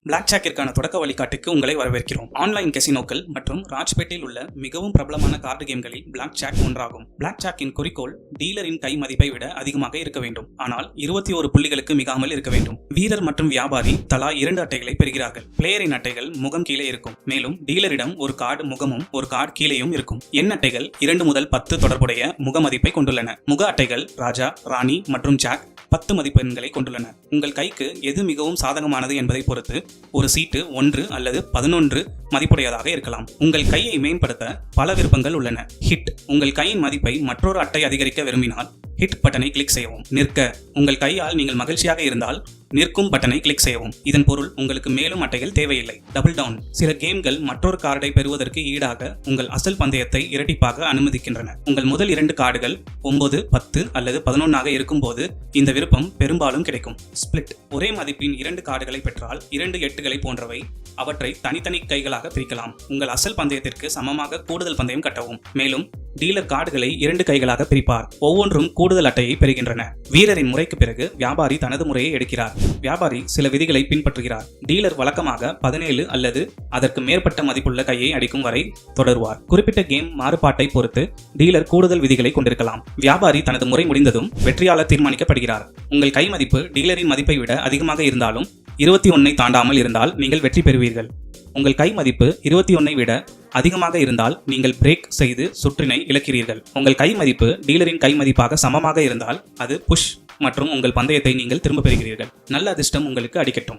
Black ஜாக்கிற்கான தொடக்க வழிகாட்டுக்கு உங்களை வரவேற்கிறோம். ஆன்லைன் கெசினோக்கள் மற்றும் ராஜ்பேட்டில் உள்ள மிகவும் பிரபலமான கார்டு கேம்களில் பிளாக் ஜாக் ஒன்றாகும். பிளாக் ஜாக்கின் குறிக்கோள் டீலரின் கை மதிப்பை விட அதிகமாக இருக்க வேண்டும், ஆனால் 21 புள்ளிகளுக்கு மிகாமல் இருக்க வேண்டும். வீரர் மற்றும் வியாபாரி தலா 2 அட்டைகளை பெறுகிறார்கள். பிளேயரின் அட்டைகள் முகம் கீழே இருக்கும், மேலும் டீலரிடம் ஒரு கார்டு முகமும் ஒரு கார்டு கீழேயும் இருக்கும். எண் அட்டைகள் 2 முதல் 10 தொடர்புடைய முக மதிப்பை கொண்டுள்ளன. முக அட்டைகள் ராஜா, ராணி மற்றும் ஜாக் 10 மதிப்பெண்களை கொண்டுள்ளன. உங்கள் கைக்கு எது மிகவும் சாதகமானது என்பதை பொறுத்து ஒரு சீட்டு 1 அல்லது 11 மதிப்புடையதாக இருக்கலாம். உங்கள் கையை மேம்படுத்த பல விருப்பங்கள் உள்ளன. ஹிட், உங்கள் கையின் மதிப்பை மற்றொரு அட்டை அதிகரிக்க விரும்பினால் ஹிட் பட்டனை கிளிக் செய்யவும். நிற்க, உங்கள் கையால் நீங்கள் மகிழ்ச்சியாக இருந்தால் நிற்கும் பட்டனை கிளிக் செய்யவும். இதன் பொருள் உங்களுக்கு மேலும் அட்டைகள் தேவையில்லை. டபுள் டவுன், சில கேம்கள் மற்றொரு கார்டை பெறுவதற்கு ஈடாக உங்கள் அசல் பந்தயத்தை இரட்டிப்பாக அனுமதிக்கின்றன. உங்கள் முதல் 2 கார்டுகள் 9, 10 அல்லது 11 இருக்கும் போது இந்த விருப்பம் பெரும்பாலும் கிடைக்கும். ஸ்பிளிட், ஒரே மதிப்பின் 2 கார்டுகளை பெற்றால் 2 8களை போன்றவை அவற்றை தனித்தனி கைகளாக பிரிக்கலாம். உங்கள் அசல் பந்தயத்திற்கு சமமாக கூடுதல் பந்தயம் கட்டவும். மேலும் டீலர் கார்டுகளை 2 கைகளாக பிரிப்பார், ஒவ்வொன்றும் கூடுதல் அட்டையை பெறுகின்றன. வீரரின் முறைக்கு பிறகு வியாபாரி தனது முறையை எடுக்கிறார். வியாபாரி சில விதிகளை பின்பற்றுகிறார். டீலர் வழக்கமாக 17 அல்லது அதற்கு மேற்பட்ட மதிப்புள்ள கையை அடிக்கும் வரை தொடருவார். குறிப்பிட்ட கேம் மாறுபாட்டை பொறுத்து டீலர் கூடுதல் விதிகளை கொண்டிருக்கலாம். வியாபாரி தனது முறை முடிந்ததும் வெற்றியாளர் தீர்மானிக்கப்படுகிறார். உங்கள் கை மதிப்பு டீலரின் மதிப்பை விட அதிகமாக இருந்தாலும் 21 தாண்டாமல் இருந்தால் நீங்கள் வெற்றி பெறுவீர்கள். உங்கள் கை மதிப்பு 21 விட அதிகமாக இருந்தால் நீங்கள் பிரேக் செய்து சுற்றினை இழக்கிறீர்கள். உங்கள் கை மதிப்பு டீலரின் கை மதிப்பாக சமமாக இருந்தால் அது புஷ் மற்றும் உங்கள் பந்தயத்தை நீங்கள் திரும்ப பெறுகிறீர்கள். நல்ல அதிர்ஷ்டம் உங்களுக்கு அடிக்கட்டும்.